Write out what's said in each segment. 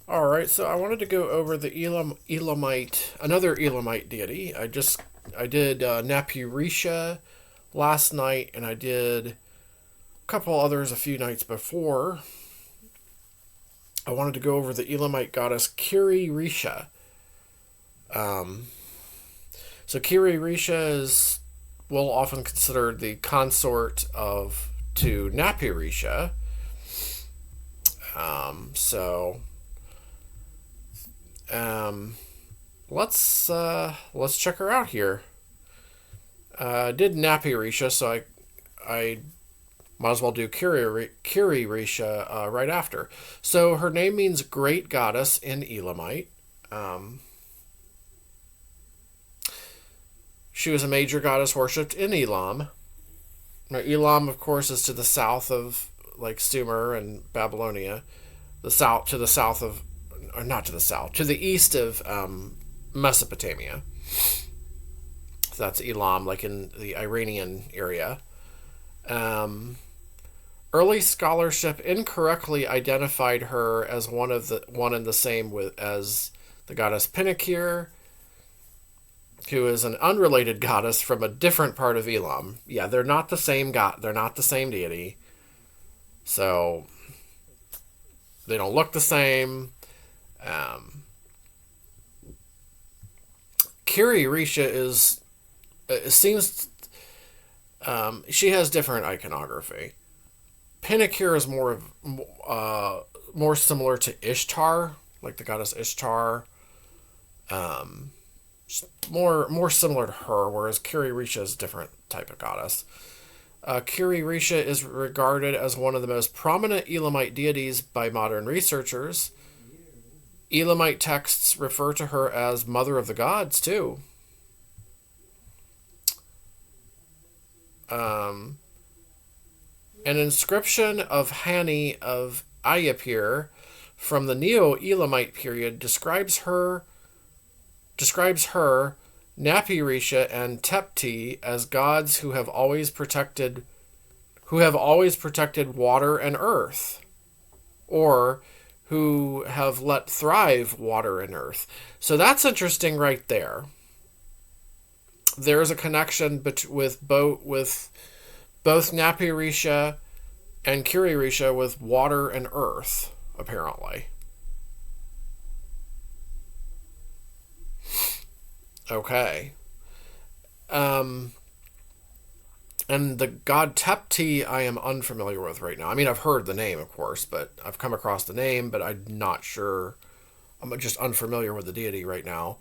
All right, so I wanted to go over the Elamite, another Elamite deity. I did Napurisha last night, and I did a couple others a few nights before. I wanted to go over the Elamite goddess Kiririsha. Um, so Kiririsha is well often considered the consort of to Napurisha. So um, let's check her out here. Did Napurisha, so I might as well do Kiririsha right after. So her name means great goddess in Elamite. Um, she was a major goddess worshipped in Elam. Now, Elam, of course, is to the south of like Sumer and Babylonia, the south of, or not to the south, to the east of Mesopotamia. So that's Elam, like in the Iranian area. Um, Early scholarship incorrectly identified her as one and the same with as the goddess Pinakir, who is an unrelated goddess from a different part of Elam. Yeah, they're not the same god. They're not the same deity. So they don't look the same. Um, Kiririsha is it seems she has different iconography. Pinakir is uh, more similar to Ishtar, like the goddess Ishtar. Um, more similar to her, whereas Kiririsha is a different type of goddess. Kiririsha is regarded as one of the most prominent Elamite deities by modern researchers. Elamite texts refer to her as Mother of the Gods, too. Um, an inscription of Hani of Ayapir from the Neo-Elamite period describes her, Napirisha and Tepti as gods who have always protected water and earth, or who have let thrive water and earth. So that's interesting right there. There's a connection with both Napirisha and Kiririsha with water and earth, apparently. Okay. Um, and the god Tepti I am unfamiliar with right now. I mean, I've heard the name, of course, but I've come across the name, but I'm not sure. I'm just unfamiliar with the deity right now.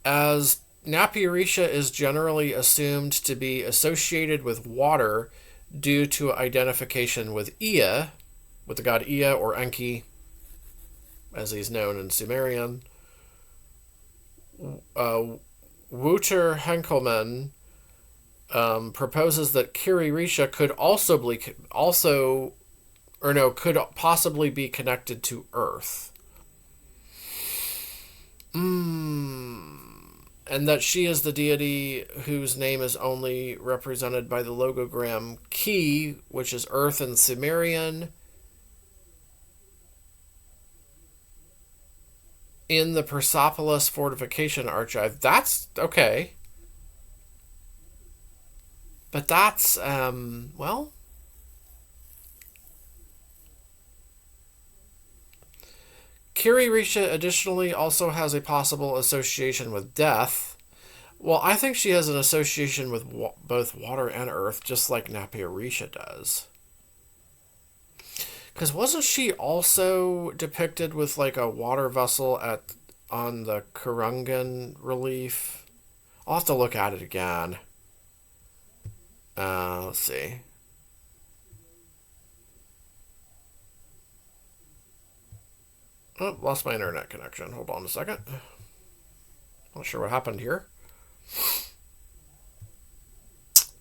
As Napirisha is generally assumed to be associated with water due to identification with Ea, with the god Ea or Enki, as he's known in Sumerian. Uh, Wouter Henkelmann proposes that Kiririsha could possibly be connected to Earth. And that she is the deity whose name is only represented by the logogram Ki, which is Earth in Sumerian, in the Persepolis fortification archive. That's okay. But that's, well, Kiririsha additionally also has a possible association with death. Well, I think she has an association with both water and earth, just like Napirisha does. Because wasn't she also depicted with like a water vessel at on the Kurungan relief? I'll have to look at it again. Let's see. Oh, lost my internet connection. Hold on a second. Not sure what happened here.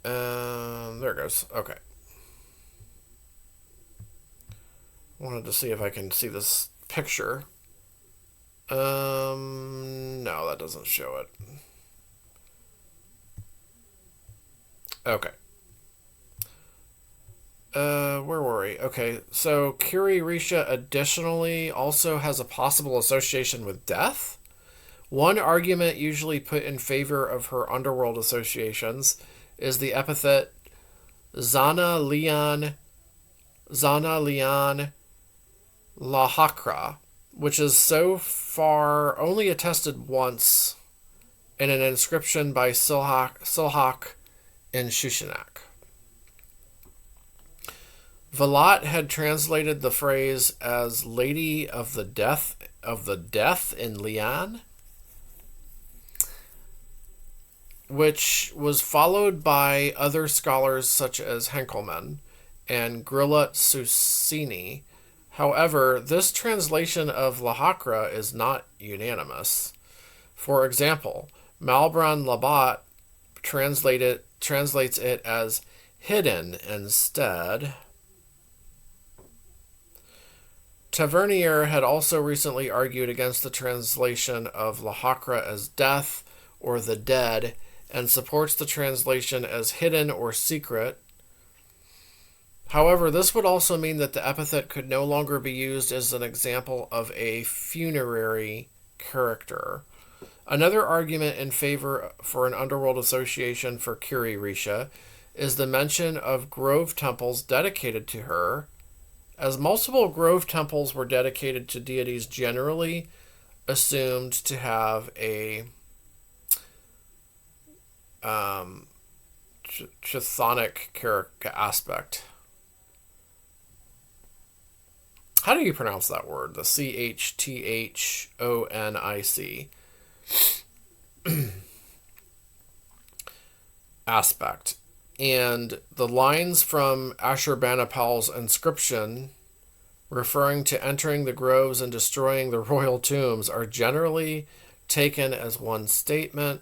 There it goes. Okay. Wanted to see if I can see this picture. No, that doesn't show it. Okay. Where were we? Okay, so Kiririsha additionally also has a possible association with death. One argument usually put in favor of her underworld associations is the epithet Zana Leon Lahakra, which is so far only attested once in an inscription by Silhak in Shushanak. Valat had translated the phrase as Lady of the Death in Lian, which was followed by other scholars such as Henkelmann and Grillat Susini. However, this translation of Lahakra is not unanimous. For example, Malbran Labat translates it as hidden instead. Tavernier had also recently argued against the translation of Lahakra as death or the dead and supports the translation as hidden or secret. However, this would also mean that the epithet could no longer be used as an example of a funerary character. Another argument in favor for an underworld association for Kiririsha is the mention of grove temples dedicated to her. As multiple grove temples were dedicated to deities generally assumed to have a chthonic character aspect. How do you pronounce that word? The CHTHONIC aspect. And the lines from Ashurbanipal's inscription referring to entering the groves and destroying the royal tombs are generally taken as one statement.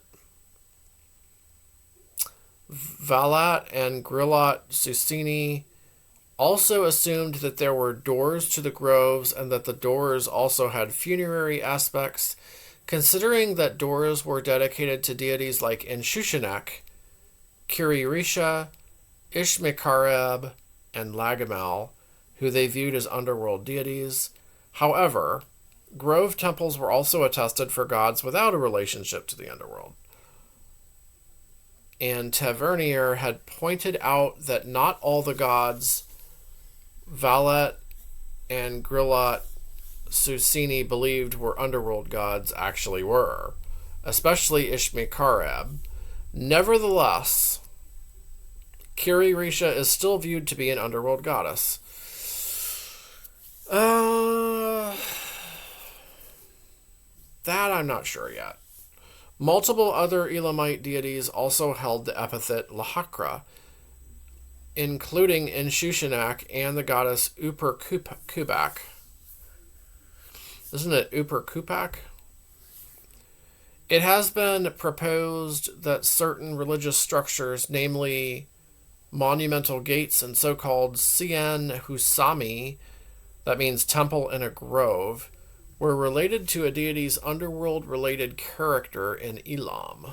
Valat and Grillat Susini also assumed that there were doors to the groves and that the doors also had funerary aspects. Considering that doors were dedicated to deities like in Shushanak, Kiririsha, Ishmekareb, and Lagamel, who they viewed as underworld deities. However, grove temples were also attested for gods without a relationship to the underworld. And Tavernier had pointed out that not all the gods Valet and Grillat Susini believed were underworld gods actually were, especially Ishmekareb. Nevertheless, Kiririsha is still viewed to be an underworld goddess. That I'm not sure yet. Multiple other Elamite deities also held the epithet Lahakra, including in Shushanak and the goddess Upar-Kubak. Isn't it Upar-Kupak? It has been proposed that certain religious structures, namely monumental gates and so-called Sien Husami, that means temple in a grove, were related to a deity's underworld-related character in Elam.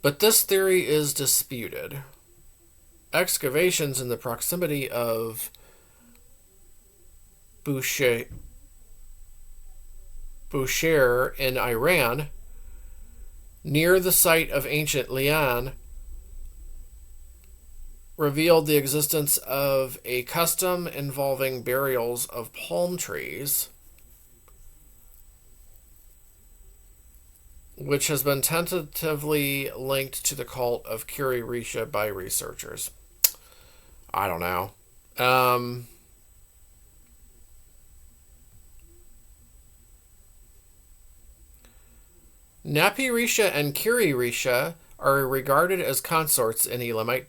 But this theory is disputed. Excavations in the proximity of Bushehr in Iran, near the site of ancient Lian, revealed the existence of a custom involving burials of palm trees, which has been tentatively linked to the cult of Kiririsha by researchers. I don't know. Napirisha and Kiririsha are regarded as consorts in Elamite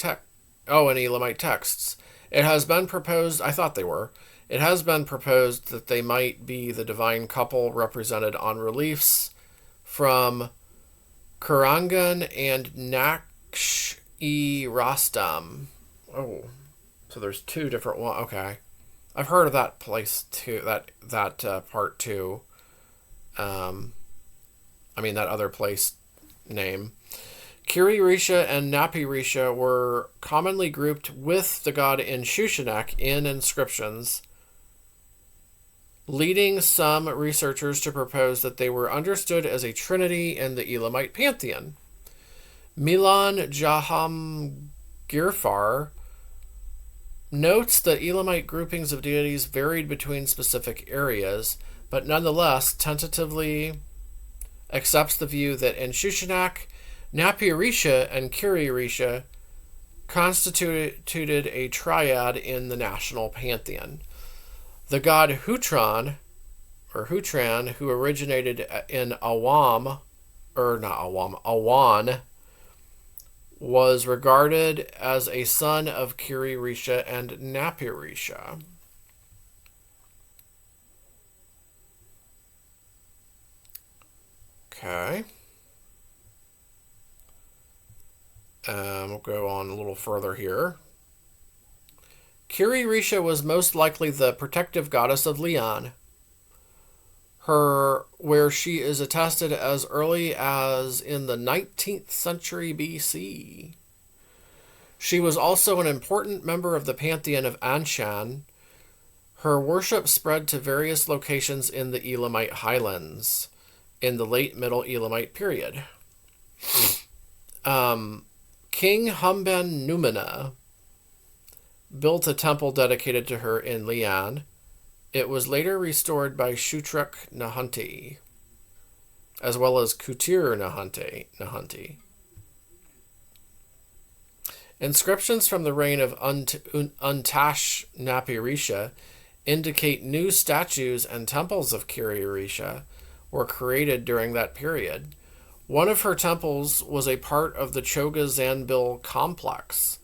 texts. It has been proposed, I thought they were, it has been proposed that they might be the divine couple represented on reliefs from Kurangan and Naksh-e-Rastam. Oh, so there's two different ones. Okay. I've heard of that place too, that part too. That other place name. Kiririsha and Napirisha were commonly grouped with the god Inshushinak in inscriptions, leading some researchers to propose that they were understood as a trinity in the Elamite pantheon. Milan Jahangirfar notes that Elamite groupings of deities varied between specific areas, but nonetheless tentatively accepts the view that Inshushinak, Napirisha, and Kiririsha constituted a triad in the national pantheon. The god Hutran, who originated in Awan, was regarded as a son of Kiririsha and Napirisha. Okay. We'll go on a little further here. Kiririsha was most likely the protective goddess of Lian, where she is attested as early as in the 19th century BC. She was also an important member of the pantheon of Anshan. Her worship spread to various locations in the Elamite highlands in the late Middle Elamite period. King Humben Numina built a temple dedicated to her in Lian. It was later restored by Shutruk Nahanti, as well as Kutir Nahanti. Inscriptions from the reign of Untash Napirisha indicate new statues and temples of Kiririsha were created during that period. One of her temples was a part of the Choga Zanbil complex.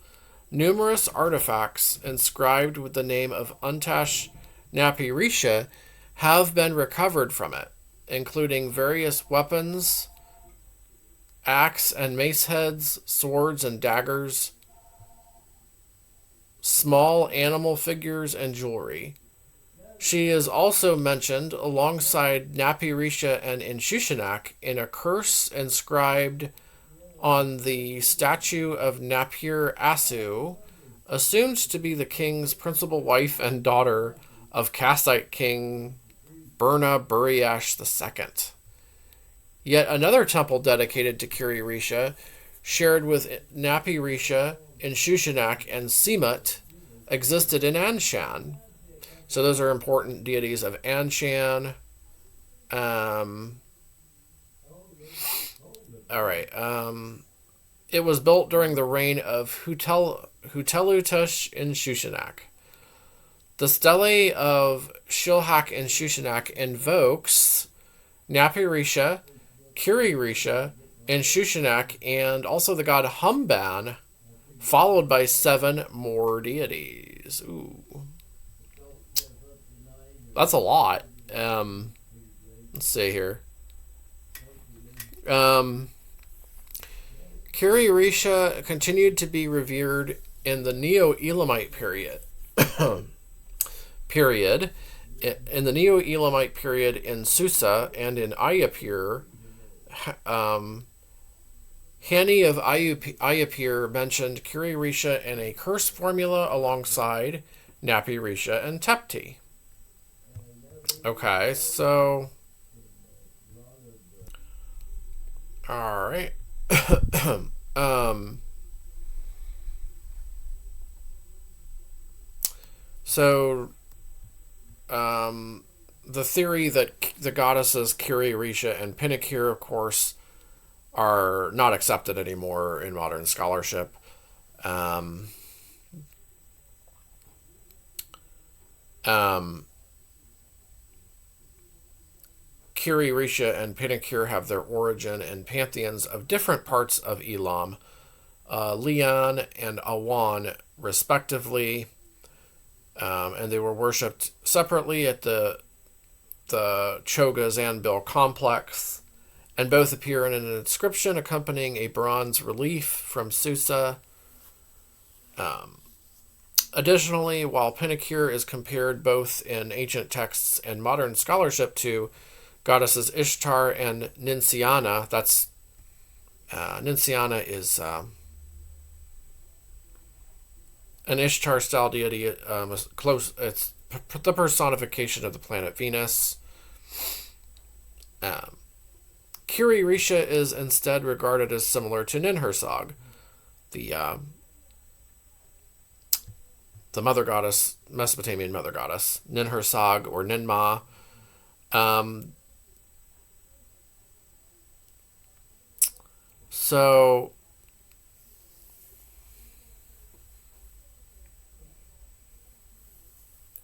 Numerous artifacts inscribed with the name of Untash Napirisha have been recovered from it, including various weapons, axe and mace heads, swords and daggers, small animal figures, and jewelry. She is also mentioned alongside Napirisha and Inshushinak in a curse inscribed on the statue of Napir Asu, assumed to be the king's principal wife and daughter of Kassite king Burna Buriash II. Yet another temple dedicated to Kiririsha, shared with Napirisha, Inshushinak, and Simut, existed in Anshan. So those are important deities of Anshan. It was built during the reign of Hutelutush Inshushinak. The stele of Shilhak Inshushinak invokes Napirisha, Kiririsha, Inshushinak, and also the god Humban, followed by 7 more deities. Ooh. That's a lot. Let's see here. Kiririsha continued to be revered in the Neo-Elamite period. In the Neo-Elamite period in Susa and in Ayapir, Hani of Ayapir mentioned Kiririsha in a curse formula alongside Napirisha and Tepti. Okay, so... Alright. The theory that the goddesses Kiririsha and Pinakir, of course, are not accepted anymore in modern scholarship. Kiririsha and Pinakir have their origin in pantheons of different parts of Elam, Lian and Awan, respectively, and they were worshipped separately at the Choga Zanbil complex, and both appear in an inscription accompanying a bronze relief from Susa. Additionally, while Pinakir is compared both in ancient texts and modern scholarship to goddesses Ishtar and Ninciana, that's Ninciana is an Ishtar-style deity. Close. It's the personification of the planet Venus. Um, Kiririsha is instead regarded as similar to Ninhursag, the the mother goddess, Mesopotamian mother goddess, Ninhursag or Ninma. Um, so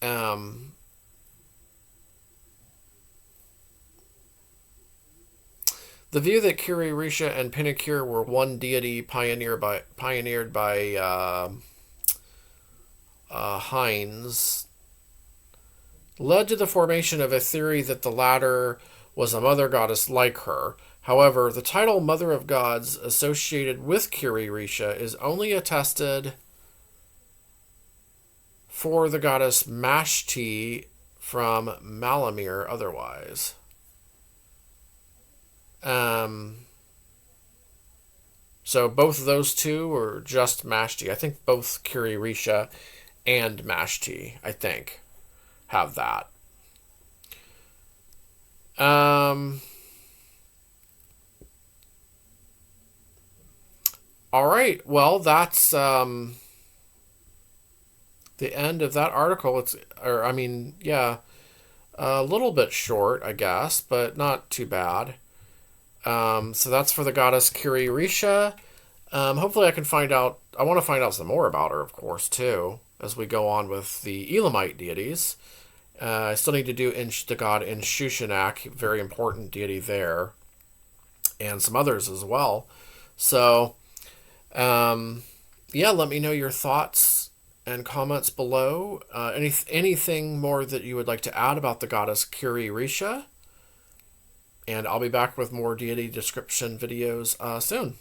um, the view that Kiririsha and Pinakir were one deity pioneered by Hines led to the formation of a theory that the latter was a mother goddess like her. However, the title Mother of Gods associated with Kiririsha is only attested for the goddess Mashti from Malamir otherwise. So both of those two are just Mashti. I think both Kiririsha and Mashti, I think, have that. All right. Well, that's the end of that article. Yeah, a little bit short, I guess, but not too bad. So that's for the goddess Kiririsha. Hopefully I can find out. I want to find out some more about her, of course, too, as we go on with the Elamite deities. I still need to do the god Inshushinak, very important deity there, and some others as well. So, yeah, let me know your thoughts and comments below. Anything more that you would like to add about the goddess Kiririsha? And I'll be back with more deity description videos soon.